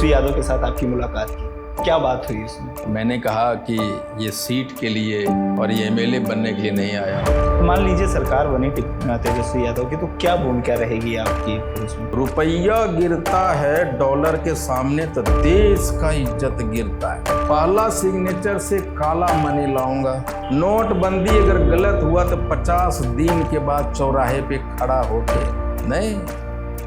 तेजस्वी यादव के साथ आपकी मुलाकात की, क्या बात हुई उसमें? मैंने कहा कि ये सीट के लिए और ये एमएलए बनने के लिए नहीं आया। तो मान लीजिए सरकार बनी तेजस्वी यादव की, तो क्या भूमिका रहेगी आपकी फिर उसमें? रुपया गिरता है डॉलर के सामने तो देश का इज्जत गिरता है। पहला सिग्नेचर से काला मनी लाऊंगा। नोटबंदी अगर गलत हुआ तो 50 दिन के बाद चौराहे पे खड़ा होके, नहीं,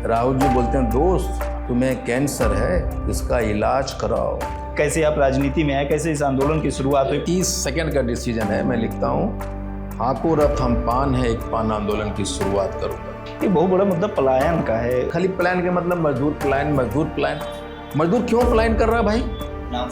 राहुल जी बोलते हैं दोस्त तुम्हें कैंसर है, इसका इलाज कराओ। कैसे आप राजनीति में आए, कैसे इस आंदोलन की शुरुआत हुई? 30 सेकंड का डिसीजन है। मैं लिखता हूँ हाको रथ हम पान है, एक पान आंदोलन की शुरुआत करूंगा। ये बहुत बड़ा मुद्दा पलायन का है। खाली प्लान के मतलब मजदूर प्लान, मजदूर प्लान। मजदूर क्यों प्लान कर रहा है भाई?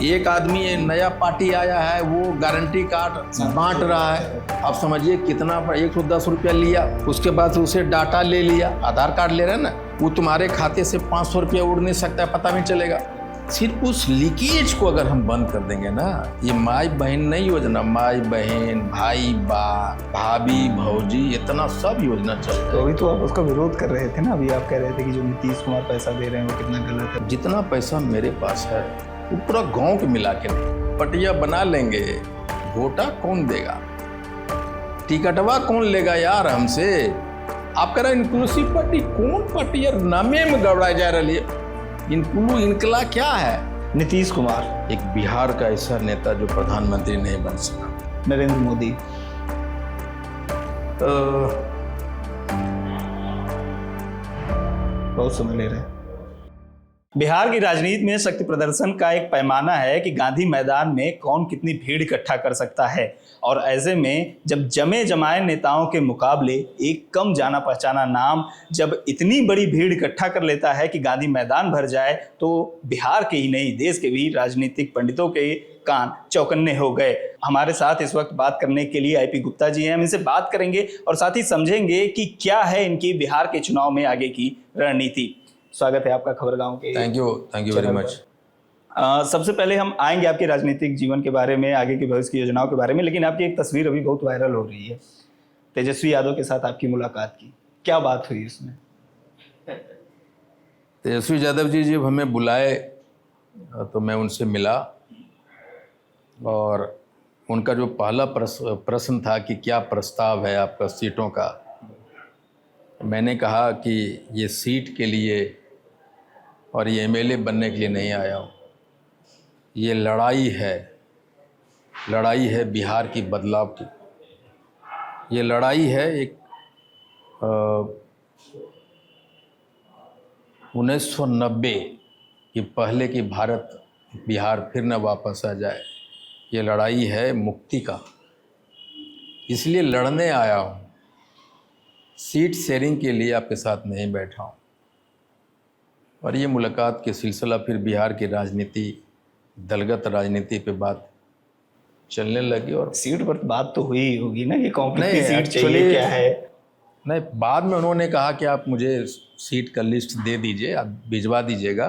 एक आदमी नया पार्टी आया है, वो गारंटी कार्ड बांट रहा है। आप समझिए कितना 110 रुपया लिया, उसके बाद उसे डाटा ले लिया, आधार कार्ड ले रहे हैं ना, वो तुम्हारे खाते से 500 रुपया उड़ नहीं सकता है, पता नहीं चलेगा। सिर्फ उस लीकेज को अगर हम बंद कर देंगे ना, ये माई बहन नहीं योजना, माई बहन, भाई बा, भाभी भौजी, इतना सब योजना चलता तो है। अभी तो आप उसका विरोध कर रहे थे ना, अभी आप कह रहे थे कि जो नीतीश कुमार पैसा दे रहे हैं वो कितना गलत है। जितना पैसा मेरे पास है वो पूरा गांव के मिला के नहीं। पटिया बना लेंगे, वोटा कौन देगा, टिकटवा कौन लेगा यार हमसे? आप कह रहे इंक्लूसिव पार्टी, कौन पार्टी यार? नामे में गड़बड़ा जा रही है। इनकला क्या है? नीतीश कुमार एक बिहार का ऐसा नेता जो प्रधानमंत्री नहीं बन सका। नरेंद्र मोदी बहुत समय ले रहे हैं। बिहार की राजनीति में शक्ति प्रदर्शन का एक पैमाना है कि गांधी मैदान में कौन कितनी भीड़ इकट्ठा कर सकता है, और ऐसे में जब जमे जमाए नेताओं के मुकाबले एक कम जाना पहचाना नाम जब इतनी बड़ी भीड़ इकट्ठा कर लेता है कि गांधी मैदान भर जाए, तो बिहार के ही नहीं देश के भी राजनीतिक पंडितों के कान चौकन्ने हो गए। हमारे साथ इस वक्त बात करने के लिए आईपी गुप्ता जी हैं। हम इनसे बात करेंगे और साथ ही समझेंगे कि क्या है इनकी बिहार के चुनाव में आगे की रणनीति। स्वागत है आपका खबरगांव के। Thank you very much. सबसे पहले हम आएंगे आपके राजनीतिक जीवन के बारे में, आगे के भविष्य की योजनाओं के बारे में, लेकिन आपकी एक तस्वीर अभी बहुत वायरल हो रही है। तेजस्वी यादव के साथ आपकी मुलाकात की, क्या बात हुई उसमें? तेजस्वी यादव जी जब हमें बुलाए तो मैं उनसे मिला, और उनका जो पहला प्रश्न था कि क्या प्रस्ताव है आपका सीटों का, मैंने कहा कि ये सीट के लिए और ये एमएलए बनने के लिए नहीं आया हूँ। ये लड़ाई है बिहार की बदलाव की। ये लड़ाई है एक 1990 कि पहले की भारत बिहार फिर न वापस आ जाए। ये लड़ाई है मुक्ति का, इसलिए लड़ने आया हूँ। सीट शेयरिंग के लिए आपके साथ नहीं बैठा हूँ। और ये मुलाकात के सिलसिला फिर बिहार की राजनीति, दलगत राजनीति पे बात चलने लगी। और सीट पर बात तो हुई होगी ना कि कौन कितनी नहीं, सीट चाहिए, क्या है? नहीं, बाद में उन्होंने कहा कि आप मुझे सीट का लिस्ट दे दीजिए, आप भिजवा दीजिएगा।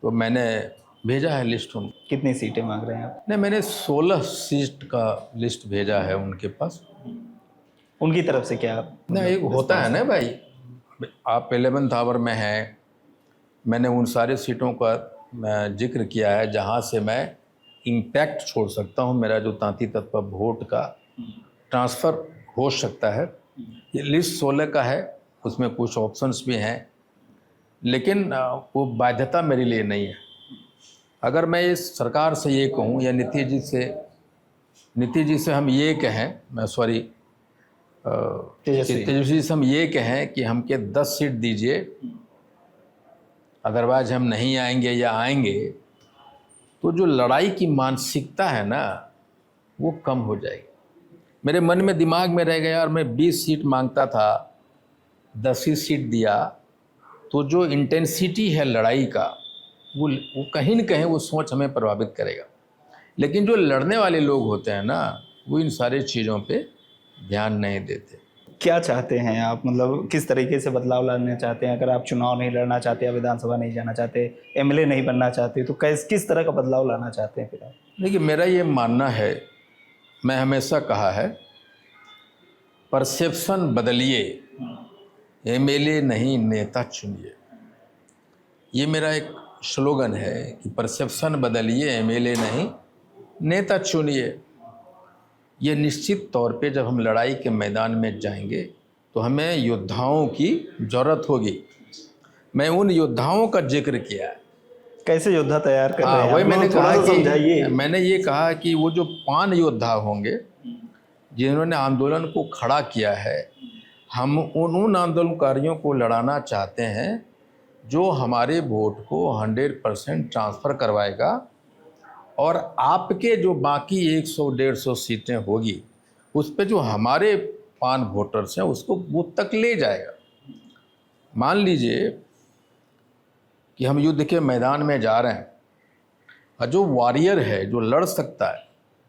तो मैंने भेजा है लिस्ट उनको। कितनी सीटें मांग रहे हैं आप? नहीं, मैंने 16 सीट का लिस्ट भेजा है उनके पास। उनकी तरफ से क्या? नहीं, एक होता है ना भाई, आप 11th आवर में हैं। मैंने उन सारे सीटों का जिक्र किया है जहां से मैं इम्पैक्ट छोड़ सकता हूं, मेरा जो तांती तत्व वोट का ट्रांसफ़र हो सकता है। ये लिस्ट 16 का है, उसमें कुछ ऑप्शंस भी हैं, लेकिन वो बाध्यता मेरे लिए नहीं है। अगर मैं इस सरकार से ये कहूँ या नीतीश जी से हम ये कहें, मैं सॉरी तेजस्वी जी से हम ये कहें कि हमके 10 सीट दीजिए, अदरवाइज हम नहीं आएंगे या आएंगे, तो जो लड़ाई की मानसिकता है ना वो कम हो जाएगी। मेरे मन में दिमाग में रह गया, और मैं 20 सीट मांगता था, 10 ही सीट दिया, तो जो इंटेंसिटी है लड़ाई का वो कहीं न कहीं वो सोच हमें प्रभावित करेगा। लेकिन जो लड़ने वाले लोग होते हैं ना, वो इन सारी चीज़ों पे ध्यान नहीं देते। क्या चाहते हैं आप, मतलब किस तरीके से बदलाव लाना चाहते हैं? अगर आप चुनाव नहीं लड़ना चाहते या विधानसभा नहीं जाना चाहते, एमएलए नहीं बनना चाहते, तो किस तरह का बदलाव लाना चाहते हैं फिर आप? देखिए, मेरा ये मानना है, मैं हमेशा कहा है, परसेप्शन बदलिए, एमएलए नहीं नेता चुनिए। ये मेरा एक स्लोगन है कि परसेप्शन बदलिए, एमएलए नहीं नेता चुनिए। ये निश्चित तौर पे जब हम लड़ाई के मैदान में जाएंगे तो हमें योद्धाओं की ज़रूरत होगी। मैं उन योद्धाओं का जिक्र किया है। कैसे योद्धा तैयार कर रहे हाँ, हैं वही आप मैंने लोग? थोड़ा कहा सा समझाइए। कि मैंने ये कहा कि वो जो 5 योद्धा होंगे जिन्होंने आंदोलन को खड़ा किया है, हम उन आंदोलनकारियों को लड़ाना चाहते हैं जो हमारे वोट को 100% ट्रांसफ़र करवाएगा और आपके जो बाकी 100-150 सीटें होगी उस पे जो हमारे 5 वोटर्स हैं उसको बूथ तक ले जाएगा। मान लीजिए कि हम युद्ध के मैदान में जा रहे हैं और जो वॉरियर है, जो लड़ सकता है,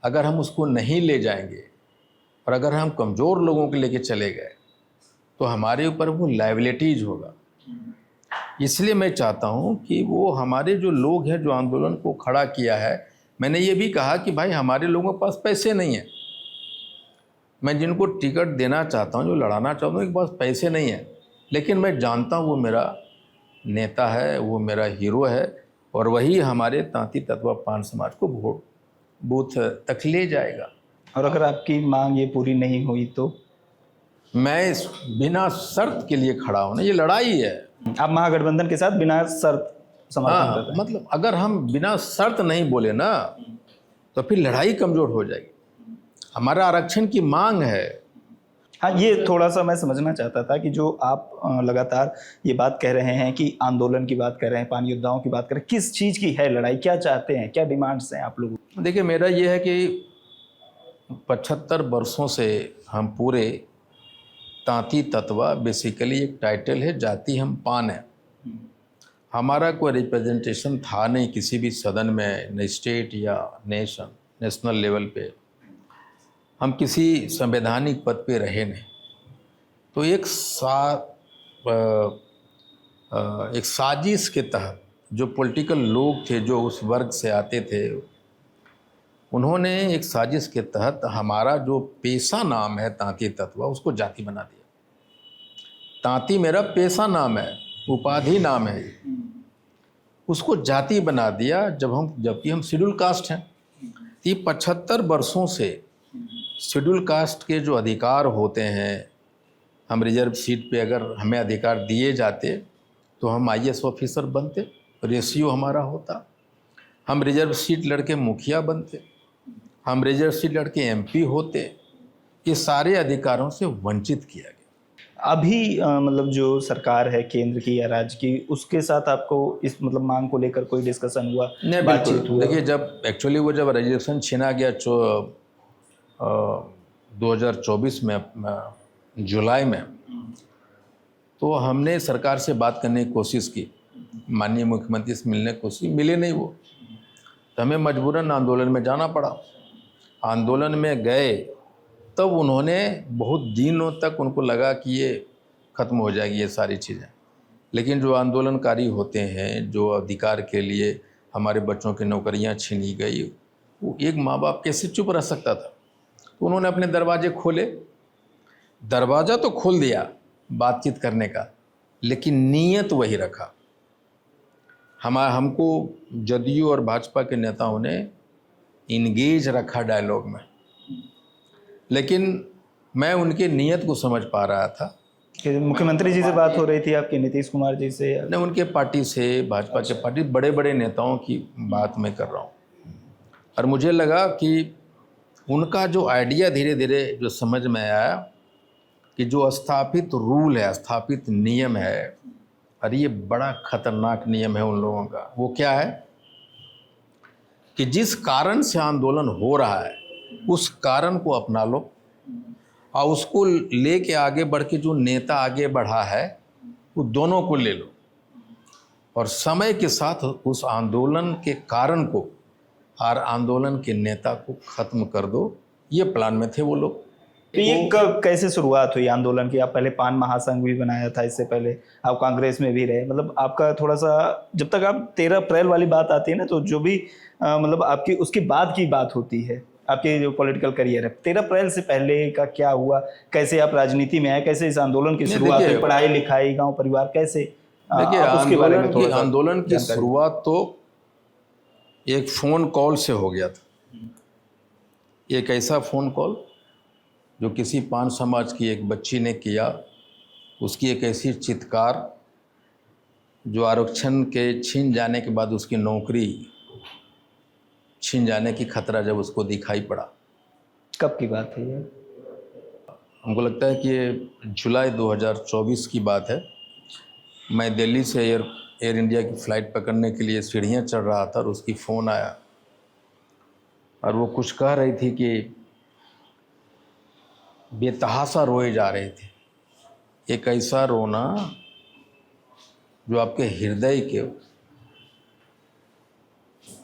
अगर हम उसको नहीं ले जाएंगे और अगर हम कमज़ोर लोगों को लेके चले गए तो हमारे ऊपर वो लायबिलिटीज होगा। इसलिए मैं चाहता हूँ कि वो हमारे जो लोग हैं जो आंदोलन को खड़ा किया है, मैंने ये भी कहा कि भाई हमारे लोगों के पास पैसे नहीं हैं। मैं जिनको टिकट देना चाहता हूँ, जो लड़ाना चाहता हूँ, उनके पास पैसे नहीं हैं, लेकिन मैं जानता हूँ वो मेरा नेता है, वो मेरा हीरो है और वही हमारे तांती तत्वा पान समाज को वोट बूथ तक ले जाएगा। और अगर आपकी मांग ये पूरी नहीं हुई तो? मैं बिना शर्त के लिए खड़ा हूँ ना, ये लड़ाई है। आप महागठबंधन के साथ बिना शर्त समर्थन कर रहे हैं? मतलब अगर हम बिना शर्त नहीं बोले ना तो फिर लड़ाई कमज़ोर हो जाएगी। हमारा आरक्षण की मांग है। हाँ, ये थोड़ा सा मैं समझना चाहता था कि जो आप लगातार ये बात कह रहे हैं कि आंदोलन की बात कर रहे हैं, 5 योद्धाओं की बात कर रहे हैं, किस चीज़ की है लड़ाई? क्या चाहते हैं? क्या डिमांड्स हैं आप लोगों? देखिए, मेरा ये है कि 75 वर्षों से हम पूरे तांती तत्वा, बेसिकली एक टाइटल है, जाति हम पान है। हमारा कोई रिप्रेजेंटेशन था नहीं किसी भी सदन में, न स्टेट या नेशनल लेवल पे। हम किसी संवैधानिक पद पे रहे नहीं। तो एक साजिश के तहत जो पॉलिटिकल लोग थे, जो उस वर्ग से आते थे, उन्होंने एक साजिश के तहत हमारा जो पेशा नाम है तांती तत्वा, उसको जाति बना दिया। तांती मेरा पेशा नाम है, उपाधि नाम है, उसको जाति बना दिया जबकि हम शेड्यूल कास्ट हैं। ये 75 वर्षों से शेड्यूल कास्ट के जो अधिकार होते हैं, हम रिजर्व सीट पे अगर हमें अधिकार दिए जाते तो हम IAS ऑफिसर बनते, रेशियो हमारा होता, हम रिजर्व सीट लड़के मुखिया बनते, हम रिजर्व सीट लड़के MP होते। ये सारे अधिकारों से वंचित किया गया। अभी मतलब जो सरकार है केंद्र की या राज्य की, उसके साथ आपको इस मतलब मांग को लेकर कोई डिस्कशन हुआ? नहीं, बातचीत हुआ? देखिए, जब एक्चुअली वो जब रजिस्ट्रेशन छीना गया 2024 में जुलाई में, तो हमने सरकार से बात करने की कोशिश की, माननीय मुख्यमंत्री से मिलने की कोशिश, मिले नहीं वो, तो हमें मजबूरन आंदोलन में जाना पड़ा। आंदोलन में गए तब उन्होंने बहुत दिनों तक उनको लगा कि ये ख़त्म हो जाएगी ये सारी चीज़ें, लेकिन जो आंदोलनकारी होते हैं, जो अधिकार के लिए हमारे बच्चों की नौकरियां छीनी गई, वो एक माँ बाप कैसे चुप रह सकता था? तो उन्होंने अपने दरवाजे खोले। दरवाज़ा तो खोल दिया बातचीत करने का, लेकिन नीयत वही रखा। हमको जदयू और भाजपा के नेताओं ने इंगेज रखा डायलॉग में, लेकिन मैं उनके नीयत को समझ पा रहा था। कि मुख्यमंत्री जी से बात हो रही थी आपकी, नीतीश कुमार जी से? नहीं, उनके पार्टी से, भाजपा के पार्टी, बड़े बड़े नेताओं की बात मैं कर रहा हूँ। और मुझे लगा कि उनका जो आइडिया धीरे धीरे जो समझ में आया कि जो स्थापित रूल है, स्थापित नियम है, और ये बड़ा खतरनाक नियम है उन लोगों का। वो क्या है कि जिस कारण से आंदोलन हो रहा है उस कारण को अपना लो और उसको लेके आगे बढ़ के जो नेता आगे बढ़ा है वो दोनों को ले लो, और समय के साथ उस आंदोलन के कारण को और आंदोलन के नेता को ख़त्म कर दो। ये प्लान में थे वो लोग। तो ये कैसे शुरुआत हुई आंदोलन की? आप पहले पान महासंघ भी बनाया था, इससे पहले आप कांग्रेस में भी रहे। मतलब आपका थोड़ा सा, जब तक आप 13 अप्रैल वाली बात आती है ना, तो जो भी मतलब आपकी उसके बाद की बात होती है, आपके जो पॉलिटिकल करियर है, 13 अप्रैल से पहले का क्या हुआ? कैसे आप राजनीति में आए? कैसे इस आंदोलन की शुरुआत हुई? पढ़ाई लिखाई, गाँव परिवार कैसे? देखिए, आप उसके बारे में थोड़ा सा आंदोलन की जानकारी। शुरुआत तो एक फ़ोन कॉल से हो गया था। एक ऐसा फ़ोन कॉल जो किसी पान समाज की एक बच्ची ने किया, उसकी एक ऐसी चित्कार जो आरक्षण के छीन जाने के बाद उसकी नौकरी छीन जाने की खतरा जब उसको दिखाई पड़ा। कब की बात है ये? हमको लगता है कि ये जुलाई 2024 की बात है। मैं दिल्ली से एयर इंडिया की फ़्लाइट पकड़ने के लिए सीढ़ियाँ चढ़ रहा था और उसकी फ़ोन आया और वो कुछ कह रही थी कि बेतहाशा रोए जा रहे थे। एक ऐसा रोना जो आपके हृदय के,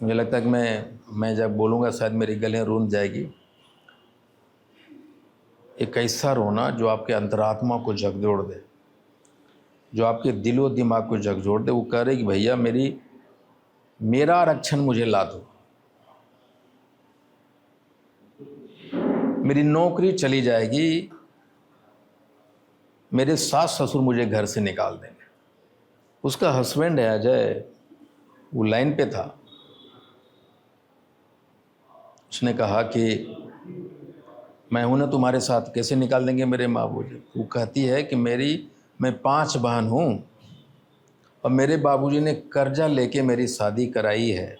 मुझे लगता है कि मैं जब बोलूँगा शायद मेरी गलें रूंध जाएगी। एक ऐसा रोना जो आपके अंतरात्मा को झकझोर दे, जो आपके दिलो दिमाग को झकझोर दे। वो कह रहे कि भैया मेरा आरक्षण मुझे ला दो, मेरी नौकरी चली जाएगी, मेरे सास ससुर मुझे घर से निकाल देंगे। उसका हस्बैंड है अजय, वो लाइन पे था। उसने कहा कि मैं हूं ना तुम्हारे साथ, कैसे निकाल देंगे मेरे माँ बाबूजी। वो कहती है कि मैं 5 बहन हूँ और मेरे बाबूजी ने कर्जा लेके मेरी शादी कराई है।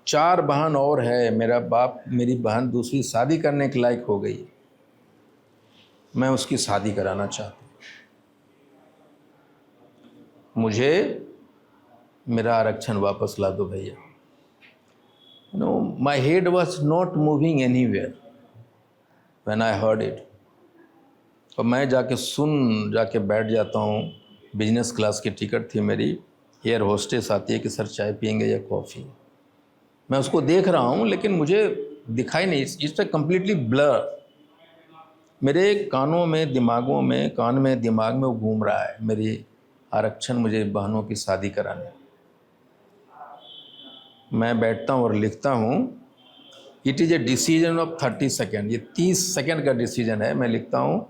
4 बहन और है, मेरी बहन दूसरी शादी करने के लायक हो गई, मैं उसकी शादी कराना चाहती हूँ। मुझे मेरा आरक्षण वापस ला दो भैया। My head was not moving anywhere when I heard it. और मैं जाके बैठ जाता हूँ। बिजनेस क्लास की टिकट थी मेरी। एयर होस्टेस आती है कि सर चाय पियेंगे या कॉफ़ी। मैं उसको देख रहा हूँ लेकिन मुझे दिखाई नहीं, इट्स कम्प्लीटली ब्लर। मेरे कान में दिमाग में वो घूम रहा है, मेरी आरक्षण मुझे बहनों की शादी कराने। मैं बैठता हूँ और लिखता हूँ, it is a decision of 30 second. ये 30 सेकेंड का डिसीजन है। मैं लिखता हूँ,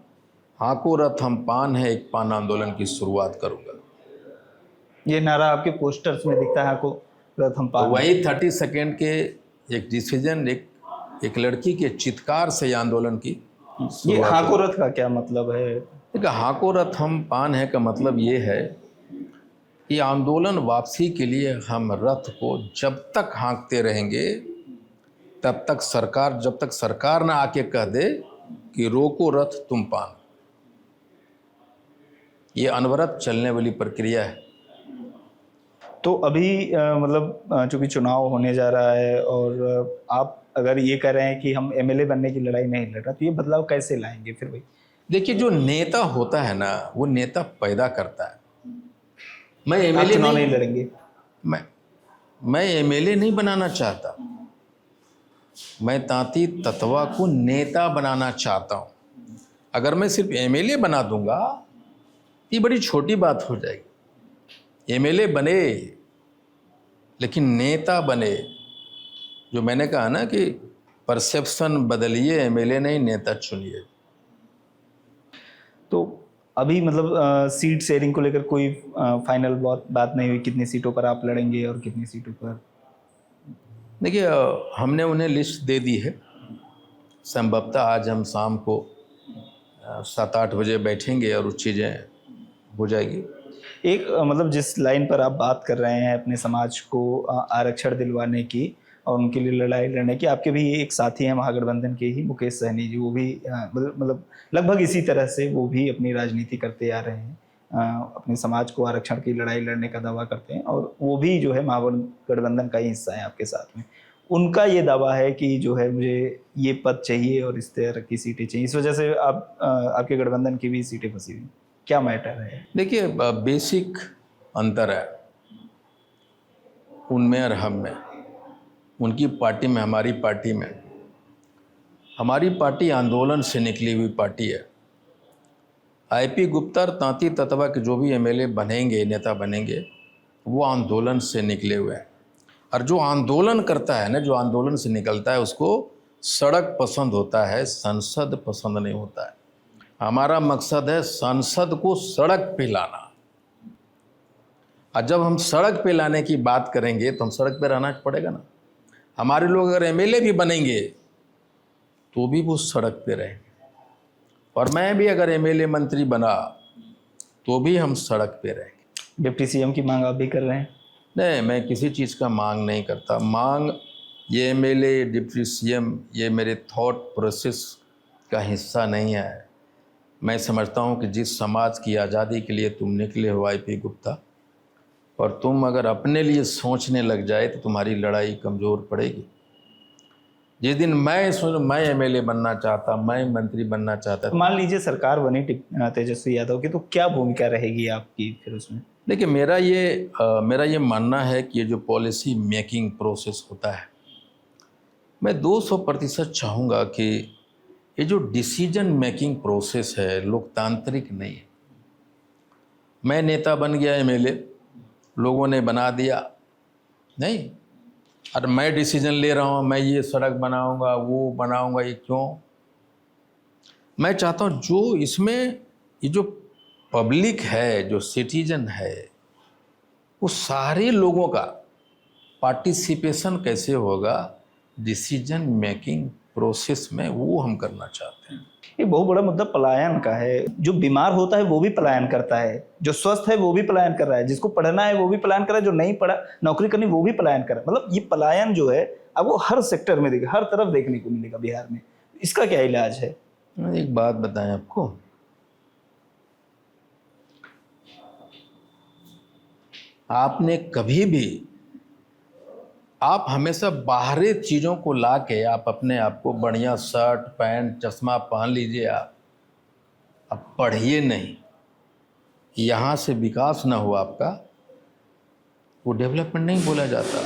हाको रथ हम पान है, एक पान आंदोलन की शुरुआत करूँगा। ये नारा आपके पोस्टर्स में दिखता है आपको, प्रथम तो पान। वही 30 सेकेंड के एक डिसीजन, एक लड़की के चित्कार से ये आंदोलन की ये शुरुआत हाको हुई। रथ का क्या मतलब है? देखिए, हाको रथ हम पान है का मतलब ये है कि आंदोलन वापसी के लिए हम रथ को जब तक हाँकते रहेंगे जब तक सरकार ना आके कह दे कि रोको रथ तुम पान। ये अनवरत चलने वाली प्रक्रिया है। तो अभी मतलब चूंकि चुनाव होने जा रहा है और आप अगर ये कह रहे हैं कि हम एमएलए बनने की लड़ाई नहीं लड़ रहे, तो ये बदलाव कैसे लाएंगे फिर भाई? देखिए, जो नेता होता है ना, वो नेता पैदा करता है। मैं आप एमएलए चुनाव नहीं नहीं लड़ेंगे? मैं एमएलए नहीं बनाना चाहता। मैं तांती ततवा को नेता बनाना चाहता हूँ। अगर मैं सिर्फ एमएलए बना दूंगा, ये बड़ी छोटी बात हो जाएगी। एमएलए बने लेकिन नेता बने। जो मैंने कहा ना कि परसेप्शन बदलिए, एमएलए नहीं नेता चुनिए। तो अभी मतलब सीट शेयरिंग को लेकर कोई फाइनल बात नहीं हुई, कितनी सीटों पर आप लड़ेंगे और कितनी सीटों पर? देखिए, हमने उन्हें लिस्ट दे दी है। संभवतः आज हम शाम को 7-8 बजे बैठेंगे और उस चीज़ें हो जाएगी। एक मतलब जिस लाइन पर आप बात कर रहे हैं अपने समाज को आरक्षण दिलवाने की और उनके लिए लड़ाई लड़ने की, आपके भी एक साथी हैं महागठबंधन के ही, मुकेश सहनी जी, वो भी मतलब लगभग इसी तरह से वो भी अपनी राजनीति करते आ रहे हैं। अपने समाज को आरक्षण की लड़ाई लड़ने का दावा करते हैं और वो भी जो है महागठबंधन का ही हिस्सा है आपके साथ में। उनका ये दावा है कि जो है मुझे ये पद चाहिए और इस तरह की सीटें चाहिए, इस वजह से आपके गठबंधन की भी सीटें फंसी हुई। क्या मैटर है? देखिए, बेसिक अंतर है उनमें और हम में। उनकी पार्टी में, हमारी पार्टी में। हमारी पार्टी आंदोलन से निकली हुई पार्टी है। आईपी गुप्ता और तांती ततवा के जो भी एमएलए बनेंगे, नेता बनेंगे, वो आंदोलन से निकले हुए हैं। और जो आंदोलन करता है ना, जो आंदोलन से निकलता है, उसको सड़क पसंद होता है, संसद पसंद नहीं होता है। हमारा मकसद है संसद को सड़क पे लाना। और जब हम सड़क पे लाने की बात करेंगे तो हम सड़क पे रहना पड़ेगा ना। हमारे लोग अगर एमएलए भी बनेंगे तो भी वो सड़क पे रहेंगे, और मैं भी अगर एमएलए मंत्री बना तो भी हम सड़क पे रहेंगे। डिप्टी सीएम की मांग आप भी कर रहे हैं? नहीं, मैं किसी चीज़ का मांग नहीं करता। मांग ये एमएलए, डिप्टी सीएम, ये मेरे थॉट प्रोसेस का हिस्सा नहीं है। मैं समझता हूँ कि जिस समाज की आज़ादी के लिए तुम निकले हो आईपी गुप्ता, और तुम अगर अपने लिए सोचने लग जाए तो तुम्हारी लड़ाई कमज़ोर पड़ेगी। जिस दिन मैं एमएलए बनना चाहता, मैं मंत्री बनना चाहता, तो मान लीजिए सरकार बनी तेजस्वी यादव की, तो क्या भूमिका रहेगी आपकी फिर उसमें? देखिए मेरा ये मानना है कि ये जो पॉलिसी मेकिंग प्रोसेस होता है, मैं 200% चाहूँगा कि ये जो डिसीजन मेकिंग प्रोसेस है लोकतांत्रिक नहीं है। मैं नेता बन गया एमएलए, लोगों ने बना दिया, नहीं, और मैं डिसीजन ले रहा हूँ, मैं ये सड़क बनाऊँगा, वो बनाऊँगा, ये क्यों? मैं चाहता हूँ जो इसमें ये जो पब्लिक है, जो सिटीजन है, वो सारे लोगों का पार्टिसिपेशन कैसे होगा डिसीजन मेकिंग प्रोसेस में, वो हम करना चाहते हैं। ये बहुत बड़ा मुद्दा पलायन का है। जो बीमार होता है वो भी पलायन करता है, जो स्वस्थ है वो भी पलायन कर रहा है, जिसको पढ़ना है वो भी पलायन कर रहा है, जो नहीं पढ़ा नौकरी करनी वो भी पलायन कर रहा है। मतलब ये पलायन जो है अब वो हर सेक्टर में हर तरफ देखने को मिलेगा बिहार में। इसका क्या इलाज है? एक बात बताएं आपको, आपने कभी भी, आप हमेशा बाहरी चीज़ों को ला के आप अपने आप को बढ़िया शर्ट पैंट चश्मा पहन लीजिए, आप पढ़िए नहीं, यहाँ से विकास ना हो आपका, वो डेवलपमेंट नहीं बोला जाता।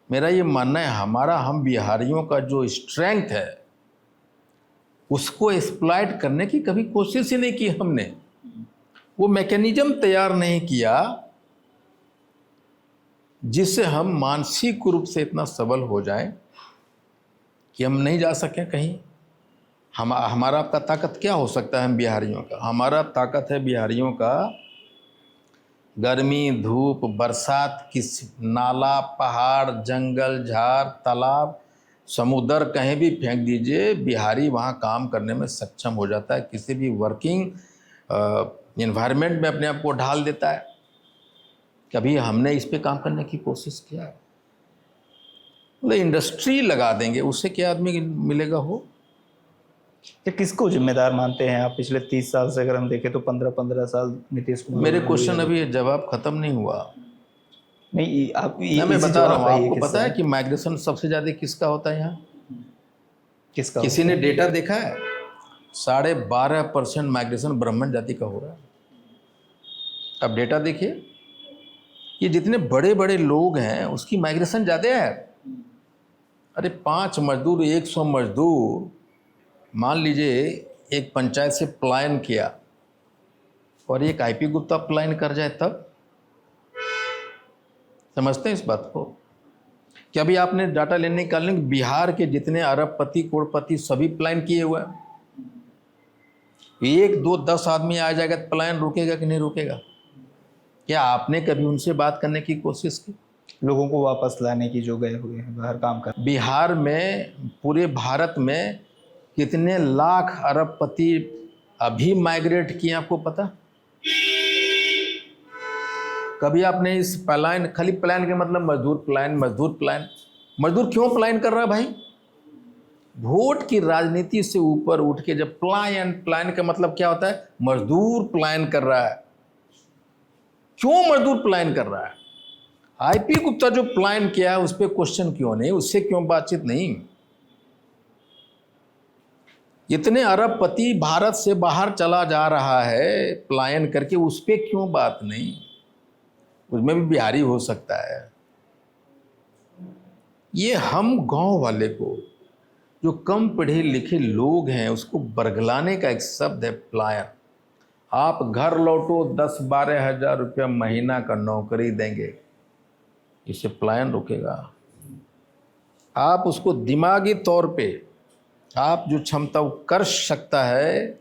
मेरा ये मानना है हम बिहारियों का जो स्ट्रेंथ है उसको एक्सप्लॉइट करने की कभी कोशिश ही नहीं की हमने। वो मैकेनिज्म तैयार नहीं किया जिससे हम मानसिक रूप से इतना सबल हो जाएं कि हम नहीं जा सकें कहीं। हमारा आपका ताकत क्या हो सकता है? हम बिहारियों का, हमारा ताकत है बिहारियों का गर्मी धूप बरसात, किस नाला पहाड़ जंगल झाड़ तालाब समुद्र कहीं भी फेंक दीजिए, बिहारी वहाँ काम करने में सक्षम हो जाता है, किसी भी वर्किंग एनवायरनमेंट में अपने आप को ढाल देता है। कभी हमने इस पे काम करने की कोशिश किया? मतलब इंडस्ट्री लगा देंगे, उससे क्या आदमी मिलेगा? हो तो किसको जिम्मेदार मानते हैं आप? पिछले 30 साल से अगर हम देखें तो 15-15 साल नीतीश कुमार। मेरे क्वेश्चन अभी जवाब खत्म नहीं हुआ। नहीं, आप मैं बता रहा हूँ, आपको पता है कि माइग्रेशन सबसे ज़्यादा किसका होता है यहाँ? किसका? किसी ने डेटा देखा है? 12.5% माइग्रेशन ब्राह्मण जाति का हो रहा है। अब डेटा देखिए, ये जितने बड़े बड़े लोग हैं उसकी माइग्रेशन ज़्यादा है। अरे 5 मजदूर 100 मजदूर, मान लीजिए एक पंचायत से पलायन किया और एक आईपी गुप्ता पलायन कर जाए, तब समझते हैं इस बात को? क्या अभी आपने डाटा लेने निकालने कि बिहार के जितने अरबपति करोड़पति सभी पलायन किए हुए हैं? 1 2 10 आदमी आ जाएगा तो पलायन रुकेगा कि नहीं रुकेगा? क्या आपने कभी उनसे बात करने की कोशिश की? लोगों को वापस लाने की, जो गए हुए हैं बाहर काम कर। बिहार में, पूरे भारत में कितने लाख अरबपति अभी माइग्रेट किए आपको पता? कभी आपने इस पलायन, खाली पलायन के मतलब मजदूर पलायन, मजदूर पलायन, मजदूर क्यों पलायन कर रहा है भाई? वोट की राजनीति से ऊपर उठ के जब पलायन, पलायन का मतलब क्या होता है? मजदूर पलायन कर रहा है। क्यों मजदूर पलायन कर रहा है? आईपी गुप्ता जो पलायन किया है उस पर क्वेश्चन क्यों नहीं? उससे क्यों बातचीत नहीं? इतने अरबपति भारत से बाहर चला जा रहा है पलायन करके, उस पर क्यों बात नहीं? उसमें भी बिहारी हो सकता है। ये हम गांव वाले को, जो कम पढ़े लिखे लोग हैं, उसको बरगलाने का एक शब्द है पलायन। आप घर लौटो 10-12 हज़ार रुपया महीना का नौकरी देंगे, इससे पलायन रुकेगा? आप उसको दिमागी तौर पे, आप जो क्षमता वो कर सकता है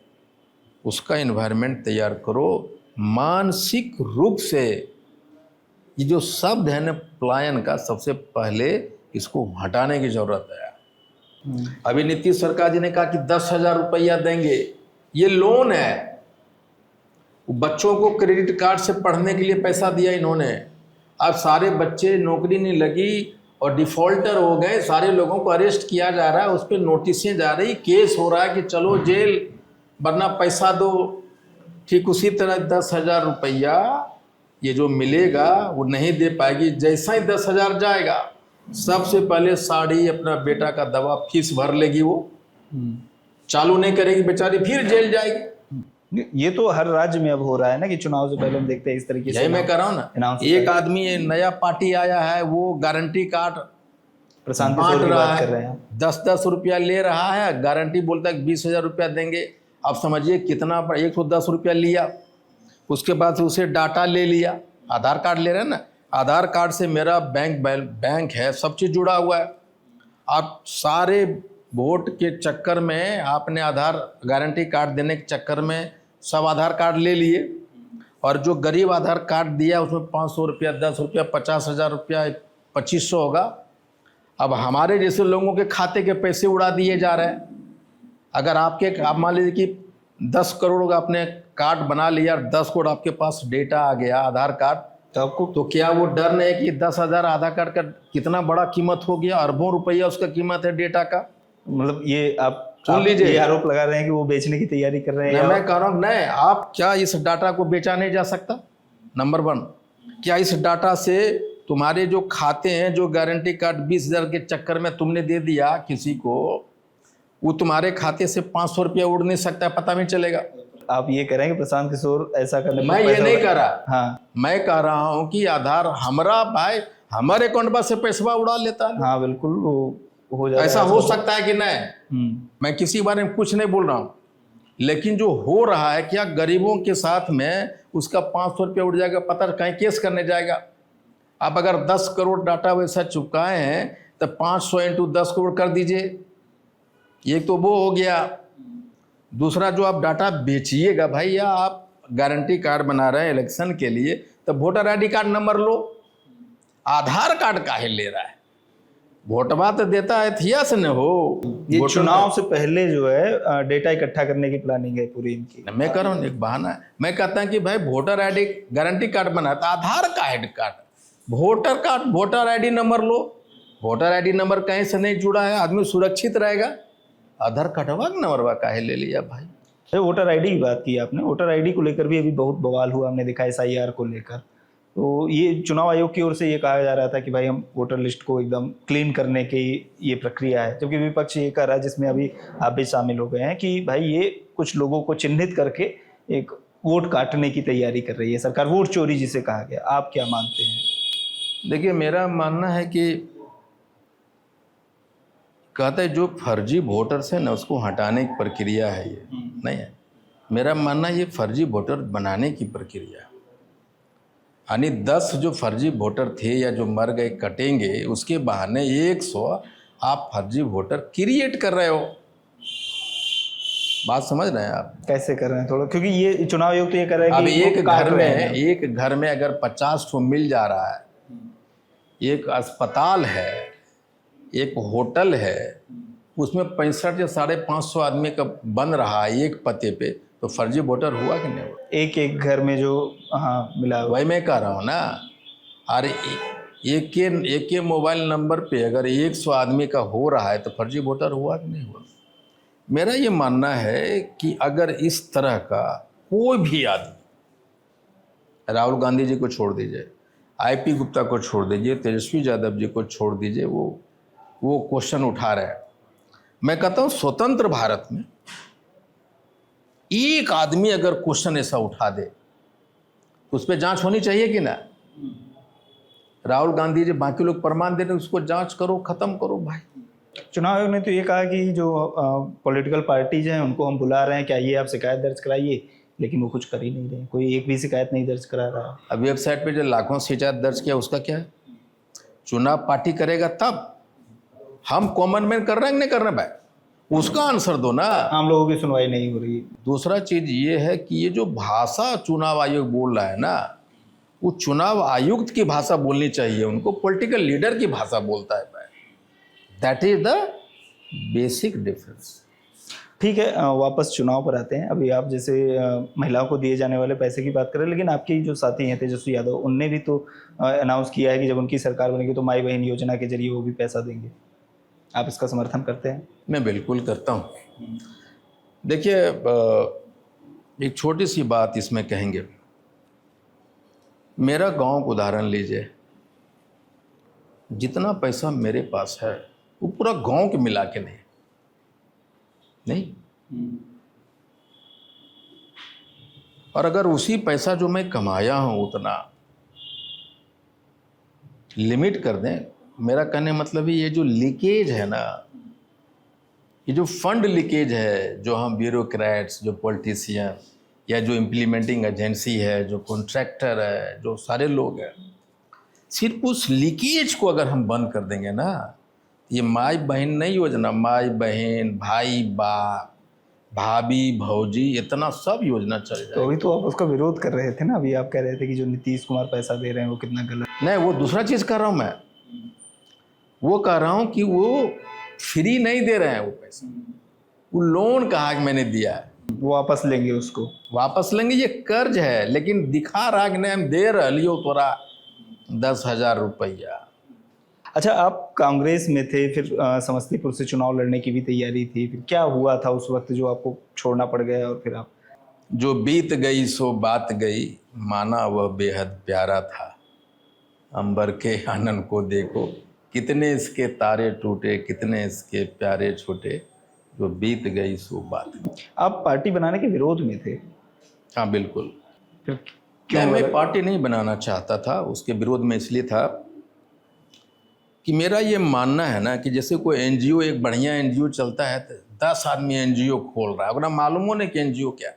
उसका एनवायरनमेंट तैयार करो, मानसिक रूप से ये जो शब्द है ना पलायन का, सबसे पहले इसको हटाने की जरूरत है। अभी नीतीश सरकार जी ने कहा कि 10,000 रुपया देंगे, ये लोन है। बच्चों को क्रेडिट कार्ड से पढ़ने के लिए पैसा दिया इन्होंने। अब सारे बच्चे, नौकरी नहीं लगी और डिफॉल्टर हो गए, सारे लोगों को अरेस्ट किया जा रहा है, उस पर नोटिसें जा रही, केस हो रहा है कि चलो जेल वरना पैसा दो। ठीक उसी तरह 10,000 रुपया ये जो मिलेगा वो नहीं दे पाएगी। जैसा ही 10,000 जाएगा, सबसे पहले साड़ी, अपना बेटा का दवा, फीस भर लेगी, वो चालू नहीं करेगी बेचारी, फिर जेल जाएगी। ये तो हर राज्य में अब हो रहा है ना कि चुनाव से पहले हम देखते हैं इस तरीके से। यही मैं कह रहा हूँ ना, एक आदमी नया पार्टी आया है, वो गारंटी कार्ड प्रशांत बांट किशोर की रहा बात कर है, रहे हैं। 10-10 रुपया ले रहा है, गारंटी बोलता है 20,000 रुपया देंगे। अब समझिए कितना, 110 रुपया लिया, उसके बाद उसे डाटा ले लिया, आधार कार्ड ले रहे हैं ना, आधार कार्ड से मेरा बैंक है, सब चीज़ जुड़ा हुआ है। आप सारे वोट के चक्कर में, आपने आधार गारंटी कार्ड देने के चक्कर में सब आधार कार्ड ले लिए, और जो गरीब आधार कार्ड दिया उसमें 500 रुपया, 10 रुपया, 50,000 रुपया, 2500 होगा। अब हमारे जैसे लोगों के खाते के पैसे उड़ा दिए जा रहे हैं। अगर आप मान लीजिए कि 10 करोड़ का आपने कार्ड बना लिया, 10 करोड़ आपके पास डेटा आ गया आधार कार्ड, तो आपको तो क्या वो डर नहीं है कि 10,000 आधार कार्ड का कितना बड़ा कीमत हो गया, अरबों रुपया उसका कीमत है डेटा का। मतलब ये आप सुन लीजिए, ये आरोप लगा रहे हैं कि वो बेचने की तैयारी कर रहे हैं। मैं कह रहा हूँ नहीं, आप क्या इस डाटा को बेचा नहीं जा सकता? नंबर 1, क्या इस डाटा से तुम्हारे जो खाते हैं, जो गारंटी कार्ड 20,000 के चक्कर में तुमने दे दिया किसी को, वो तुम्हारे खाते से 500 रुपया उड़ नहीं सकता, पता नहीं चलेगा। आप ये कह रहे हैं कि प्रशांत किशोर ऐसा करने पर मैं ये पैसा नहीं उड़ा- कह रहा, हाँ मैं कह रहा हूँ कि आधार हमारा भाई हमारे अकाउंट पर से पैसा उड़ा लेता है। हाँ बिल्कुल, वो हो जाता है। ऐसा हो सकता है कि नहीं? मैं किसी बारे में कुछ नहीं बोल रहा हूँ, लेकिन जो हो रहा है, क्या गरीबों के साथ में उसका 500 रुपया उड़ जाएगा, पता कहीं केस करने जाएगा। आप अगर 10 करोड़ डाटा वैसा चुकाए हैं तो 500 × 10 करोड़ कर दीजिए, एक तो वो हो गया। दूसरा, जो आप डाटा बेचिएगा भाई, या आप गारंटी कार्ड बना रहे हैं इलेक्शन के लिए, तो वोटर आईडी कार्ड नंबर लो, आधार कार्ड काहे ले रहा है? वोटवा तो देता है थिया से न हो। ये चुनाव से पहले जो है डेटा इकट्ठा करने की प्लानिंग है पूरी इनकी। मैं कह रहा हूँ एक बहाना है। मैं कहता हूँ कि भाई वोटर आईडी गारंटी कार्ड बना था, आधार कार्ड वोटर आईडी नंबर लो। वोटर आईडी नंबर कहीं से नहीं जुड़ा है, आदमी सुरक्षित रहेगा। आधार कार्डवा नंबरवा काहे ले लिया भाई? तो वोटर आईडी की बात की आपने, वोटर आईडी को लेकर भी अभी बहुत बवाल हुआ, हमने देखा SIR को लेकर। तो ये चुनाव आयोग की ओर से ये कहा जा रहा था कि भाई हम वोटर लिस्ट को एकदम क्लीन करने की ये प्रक्रिया है, जबकि विपक्ष ये कह रहा है, जिसमें अभी आप भी शामिल हो गए हैं, कि भाई ये कुछ लोगों को चिन्हित करके एक वोट काटने की तैयारी कर रही है सरकार, वोट चोरी जिसे कहा गया। आप क्या मानते हैं? देखिए, मेरा मानना है कि कहते हैं जो फर्जी वोटर्स है ना, उसको हटाने की प्रक्रिया है, ये नहीं है। मेरा मानना ये फर्जी वोटर बनाने की प्रक्रिया है। यानी 10 जो फर्जी वोटर थे या जो मर गए कटेंगे, उसके बहाने 100 आप फर्जी वोटर क्रिएट कर रहे हो। बात समझ रहे हैं आप? कैसे कर रहे हैं थोड़ा, क्योंकि ये चुनाव आयोग तो ये कर रहा है अब कि एक घर में अगर 50 ठो मिल जा रहा है, एक अस्पताल है, एक होटल है, उसमें 65 या 550 आदमी का बन रहा है एक पते पे, तो फर्जी वोटर हुआ कि नहीं हुआ? एक घर में जो मिला हुआ। वही मैं कह रहा हूँ ना। अरे एक के मोबाइल नंबर पे अगर 100 आदमी का हो रहा है तो फर्जी वोटर हुआ कि नहीं हुआ? मेरा ये मानना है कि अगर इस तरह का कोई भी आदमी, राहुल गांधी जी को छोड़ दीजिए, IP गुप्ता को छोड़ दीजिए, तेजस्वी यादव जी को छोड़ दीजिए, वो क्वेश्चन उठा रहे हैं। मैं कहता हूँ स्वतंत्र भारत में एक आदमी अगर क्वेश्चन ऐसा उठा दे तो उस पर जांच होनी चाहिए कि ना? राहुल गांधी जी, बाकी लोग प्रमाण दे रहे, उसको जांच करो, खत्म करो भाई। चुनाव आयोग ने तो ये कहा कि जो पॉलिटिकल पार्टीज हैं उनको हम बुला रहे हैं, क्या ये आप शिकायत दर्ज कराइए, लेकिन वो कुछ कर ही नहीं रहे, कोई एक भी शिकायत नहीं दर्ज करा रहा है। अब वेबसाइट पे जो लाखों शिकायत दर्ज किया, उसका क्या है? चुनाव पार्टी करेगा तब। हम कॉमन मैन कर रहे हैं नहीं कर रहे भाई, उसका आंसर दो ना। आम लोगों की सुनवाई नहीं हो रही। दूसरा चीज ये है कि ये जो भाषा चुनाव आयोग बोल रहा है ना, वो चुनाव आयुक्त की भाषा बोलनी चाहिए, उनको पॉलिटिकल लीडर की भाषा बोलता है भाई। That is the basic difference. ठीक है, वापस चुनाव पर आते हैं। अभी आप जैसे महिलाओं को दिए जाने वाले पैसे की बात करें, लेकिन आपके जो साथी हैं तेजस्वी यादव, उनने भी तो अनाउंस किया है कि जब उनकी सरकार बनेगी तो माई बहन योजना के जरिए वो भी पैसा देंगे। आप इसका समर्थन करते हैं? मैं बिल्कुल करता हूँ। देखिए, एक छोटी सी बात इसमें कहेंगे। मेरा गांव का उदाहरण लीजिए, जितना पैसा मेरे पास है वो पूरा गांव के मिला के नहीं। और अगर उसी पैसा जो मैं कमाया हूं उतना लिमिट कर दें, मेरा कहने मतलब ये जो लीकेज है ना, ये जो फंड लीकेज है, जो हम ब्यूरोक्रेट्स, जो पॉलिटिशियन या जो इम्प्लीमेंटिंग एजेंसी है, जो कॉन्ट्रैक्टर है, जो सारे लोग हैं, सिर्फ उस लीकेज को अगर हम बंद कर देंगे ना, ये माई बहन नहीं योजना, माई बहन, भाई बाप, भाभी भौजी, इतना सब योजना चल जाए। तो अभी तो आप उसका विरोध कर रहे थे ना, अभी आप कह रहे थे कि जो नीतीश कुमार पैसा दे रहे हैं वो कितना गलत। नहीं, वो दूसरा चीज़ कर रहा हूँ मैं। वो कह रहा हूँ कि वो फ्री नहीं दे रहे हैं वो पैसा, वो लोन कहा कि मैंने दिया है, वो वापस लेंगे, उसको वापस लेंगे। ये कर्ज है, लेकिन दिखा रहा कि नहीं हम दे रही हो तोरा 10,000 रुपया। अच्छा, आप कांग्रेस में थे, फिर समस्तीपुर से चुनाव लड़ने की भी तैयारी थी, फिर क्या हुआ था उस वक्त जो आपको छोड़ना पड़ गया और फिर आप? जो बीत गई सो बात गई, माना वह बेहद प्यारा था। अंबर के आनंद को देखो, कितने इसके तारे टूटे, कितने इसके प्यारे छोटे, जो बीत गई सो बात गई। आप पार्टी बनाने के विरोध में थे? हाँ बिल्कुल। फिर क्या मैं पार्टी नहीं बनाना चाहता था, उसके विरोध में इसलिए था कि मेरा ये मानना है ना कि जैसे कोई एनजीओ, एक बढ़िया एनजीओ चलता है तो 10 आदमी एनजीओ खोल रहा है, अगर मालूम हो नहीं कि एनजीओ क्या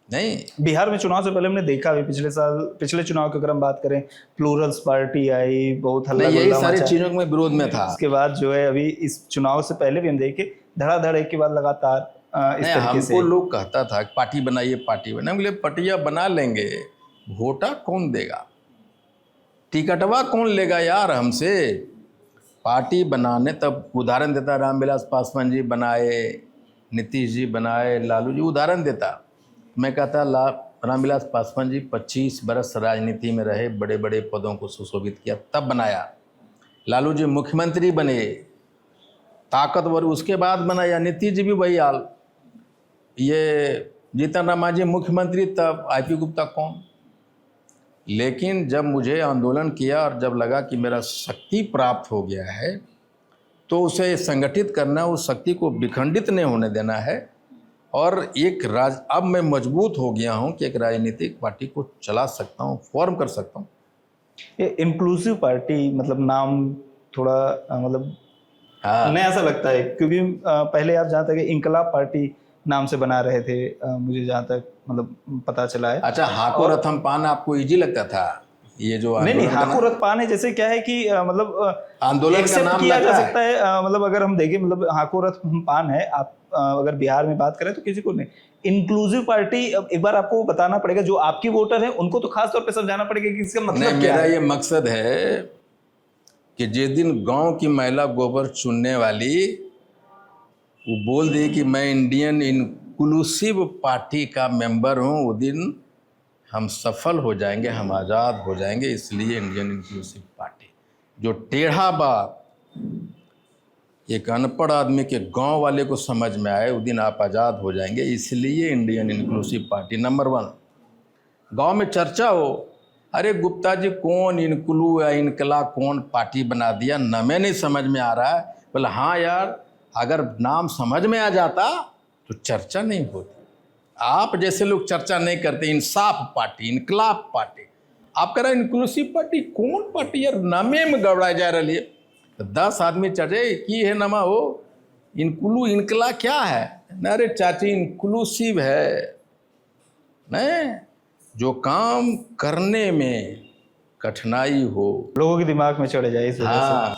नहीं। बिहार में चुनाव से पहले हमने देखा भी, पिछले चुनाव की अगर हम बात करें, प्लूरल्स पार्टी आई, बहुत हल्ला यही गुल्ला सारी मचा। चीजों में विरोध में था। उसके बाद जो है अभी इस चुनाव से पहले भी हम देखे धड़ाधड़ एक के बाद लगातार इस नहीं, तरीके से। हमको लोग कहता था कि पार्टी बनाइए, पार्टी बनाइए। हम बोले पटिया बना लेंगे, वोटा कौन देगा, टिकटवा कौन लेगा यार हमसे। पार्टी बनाने, तब उदाहरण देता रामविलास पासवान जी बनाए, नीतीश जी बनाए, लालू जी, उदाहरण देता। मैं कहता रामविलास पासवान जी 25 बरस राजनीति में रहे, बड़े बड़े पदों को सुशोभित किया, तब बनाया। लालू जी मुख्यमंत्री बने, ताकतवर, उसके बाद बनाया। नीतीश जी भी वही हाल। ये जीतन राम मांझी मुख्यमंत्री, तब आईपी गुप्ता कौन। लेकिन जब मुझे आंदोलन किया और जब लगा कि मेरा शक्ति प्राप्त हो गया है, तो उसे संगठित करना, उस शक्ति को विखंडित नहीं होने देना है। और अब मैं मजबूत हो गया हूं कि एक राजनीतिक पार्टी को चला सकता हूं, फॉर्म कर सकता हूं। ये इंक्लूसिव पार्टी, मतलब नाम थोड़ा मतलब हाँ, नया सा लगता है, क्योंकि पहले आप जहाँ तक इंकलाब पार्टी नाम से बना रहे थे, मुझे जहाँ तक मतलब पता चला है। अच्छा, हाको रथम पान आपको इजी लगता था? ये जो नहीं, हाको रथ पान है, जैसे क्या है कि मतलब आंदोलन का एक्सेप्ट नाम किया लगता जा है। सकता है। मतलब अगर हम देखें, मतलब हाको रथ पान है, आप अगर बिहार में बात करें तो किसी को नहीं। इंक्लूसिव पार्टी, एक बार आपको बताना पड़ेगा, जो आपकी वोटर है उनको तो खास तौर पे समझाना पड़ेगा कि इसका मतलब क्या मेरा है। ये मकसद है कि जिस दिन गांव की महिला गोबर चुनने वाली वो बोल दी कि मैं इंडियन इंक्लूसिव पार्टी का मेंबर हूं, वो दिन हम सफल हो जाएंगे, हम आज़ाद हो जाएंगे। इसलिए इंडियन इंक्लूसिव पार्टी, जो टेढ़ा बात एक अनपढ़ आदमी के गांव वाले को समझ में आए, उस दिन आप आज़ाद हो जाएंगे। इसलिए इंडियन इंक्लूसिव पार्टी नंबर 1। गांव में चर्चा हो, अरे गुप्ता जी कौन इनक्लू या इनकला कौन पार्टी बना दिया, नामे नहीं समझ में आ रहा है। बोला हाँ यार, अगर नाम समझ में आ जाता तो चर्चा नहीं होती। आप जैसे लोग चर्चा नहीं करते। इंसाफ पार्टी, इनकलाब पार्टी, आप कह रहे इंक्लूसिव पार्टी, कौन पार्टी यार, नामे में गड़बड़ा जा रही है। तो 10 आदमी चर्चे की है नमा हो, इनकला क्या है, अरे चाची इंक्लूसिव है। नहीं, जो काम करने में कठिनाई हो, लोगों के दिमाग में चढ़ जाए, इस वजह से। हाँ,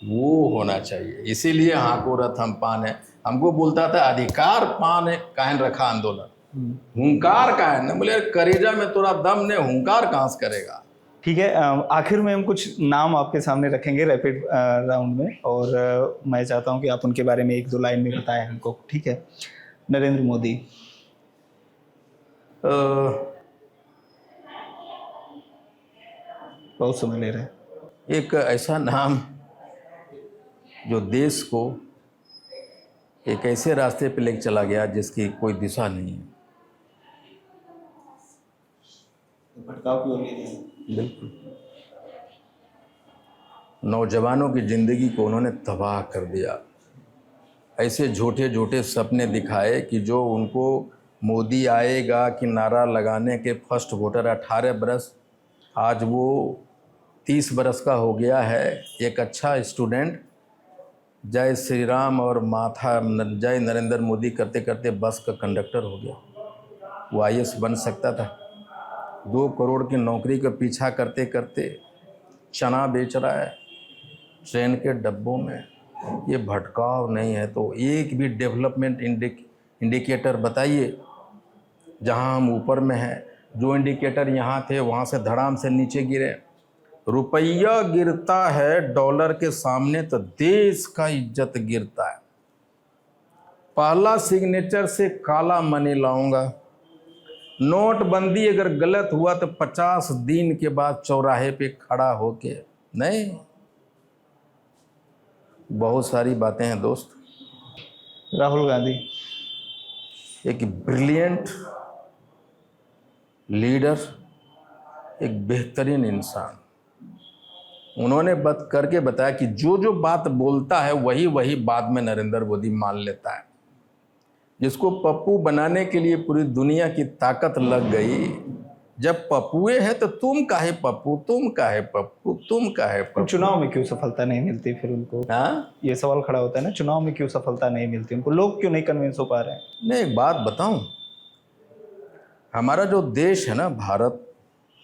वो होना चाहिए। इसीलिए हाको रथ हम पान है। हमको बोलता था अधिकार पान है, काहन रखा आंदोलन। हुंकार का है ना, बोले यार करेजा में थोड़ा दम ने, हुंकार कहाँ से करेगा। ठीक है, आखिर में हम कुछ नाम आपके सामने रखेंगे रैपिड राउंड में, और मैं चाहता हूं कि आप उनके बारे में एक दो लाइन में बताएं हमको, ठीक है। नरेंद्र मोदी। बहुत समय ले रहे हैं। एक ऐसा नाम जो देश को एक ऐसे रास्ते पे लेके चला गया जिसकी कोई दिशा नहीं है। भटकाव की ओर ले गए। बिल्कुल, नौजवानों की ज़िंदगी को उन्होंने तबाह कर दिया। ऐसे झूठे झूठे सपने दिखाए कि जो उनको मोदी आएगा कि नारा लगाने के फर्स्ट वोटर 18 बरस, आज वो 30 बरस का हो गया है। एक अच्छा स्टूडेंट जय श्री राम और माथा जय नरेंद्र मोदी करते करते बस का कंडक्टर हो गया। वो IAS बन सकता था। 2 करोड़ की नौकरी का पीछा करते करते चना बेच रहा है ट्रेन के डब्बों में। ये भटकाव नहीं है तो एक भी डेवलपमेंट इंडिकेटर बताइए जहां हम ऊपर में हैं। जो इंडिकेटर यहाँ थे वहाँ से धड़ाम से नीचे गिरे। रुपया गिरता है डॉलर के सामने तो देश का इज्जत गिरता है। पहला सिग्नेचर से काला मनी लाऊंगा। नोटबंदी अगर गलत हुआ तो 50 दिन के बाद चौराहे पे खड़ा होके, नहीं, बहुत सारी बातें हैं दोस्त। राहुल गांधी। एक ब्रिलियंट लीडर, एक बेहतरीन इंसान। उन्होंने बात करके बताया कि जो जो बात बोलता है वही वही बाद में नरेंद्र मोदी मान लेता है। जिसको पप्पू बनाने के लिए पूरी दुनिया की ताकत लग गई, जब पप्पुए है तो तुम काहे पप्पू, तुम काहे पप्पू, तुम काहे पप्पू। चुनाव में क्यों सफलता नहीं मिलती फिर उनको? हाँ, ये सवाल खड़ा होता है ना, चुनाव में क्यों सफलता नहीं मिलती उनको? लोग क्यों नहीं कन्विंस हो पा रहे हैं? मैं एक बात बताऊं, हमारा जो देश है ना, भारत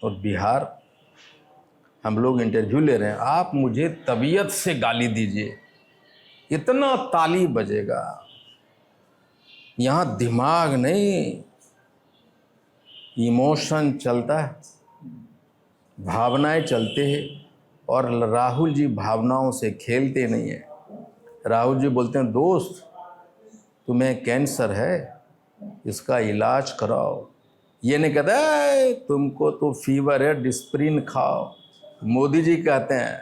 और बिहार, हम लोग इंटरव्यू ले रहे हैं, आप मुझे तबीयत से गाली दीजिए, इतना ताली बजेगा। यहाँ दिमाग नहीं, इमोशन चलता है, भावनाएं चलते हैं। और राहुल जी भावनाओं से खेलते नहीं है। राहुल जी बोलते हैं दोस्त तुम्हें कैंसर है, इसका इलाज कराओ। ये नहीं कहता है तुमको तो फीवर है डिस्प्रिन खाओ। मोदी जी कहते हैं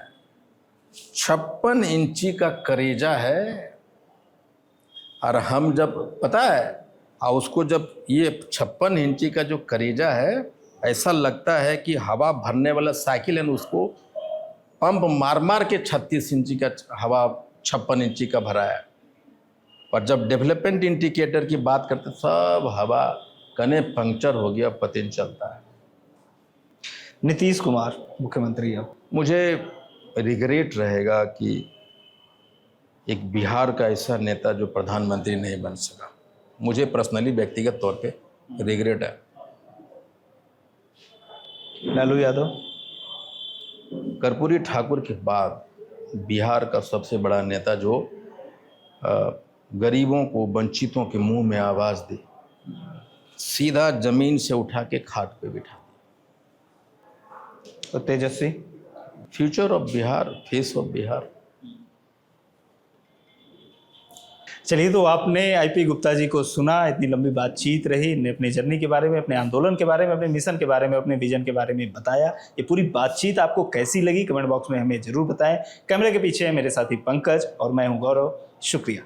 56 इंची का करेजा है। और हम जब पता है, और उसको जब ये 56 इंची का जो करेजा है, ऐसा लगता है कि हवा भरने वाला साइकिल है ना, उसको पंप मार मार के 36 इंची का हवा 56 इंची का भरा है। और जब डेवलपमेंट इंडिकेटर की बात करते सब हवा कने पंक्चर हो गया, पता नहीं चलता है। नीतीश कुमार मुख्यमंत्री। अब मुझे रिग्रेट रहेगा कि एक बिहार का ऐसा नेता जो प्रधानमंत्री नहीं बन सका। मुझे पर्सनली व्यक्तिगत तौर पे रिग्रेट है। लालू यादव। कर्पूरी ठाकुर के बाद बिहार का सबसे बड़ा नेता जो गरीबों को, वंचितों के मुंह में आवाज़ दी, सीधा जमीन से उठा के खाट पे बिठा। और Tejashwi. Future of Bihar, face of Bihar. चलिए, तो आपने IP गुप्ता जी को सुना, इतनी लंबी बातचीत रही, ने अपनी जर्नी के बारे में, अपने आंदोलन के बारे में, अपने मिशन के बारे में, अपने विजन के बारे में बताया। ये पूरी बातचीत आपको कैसी लगी कमेंट बॉक्स में हमें जरूर बताएं। कैमरे के पीछे है मेरे साथी पंकज और मैं हूं गौरव। शुक्रिया।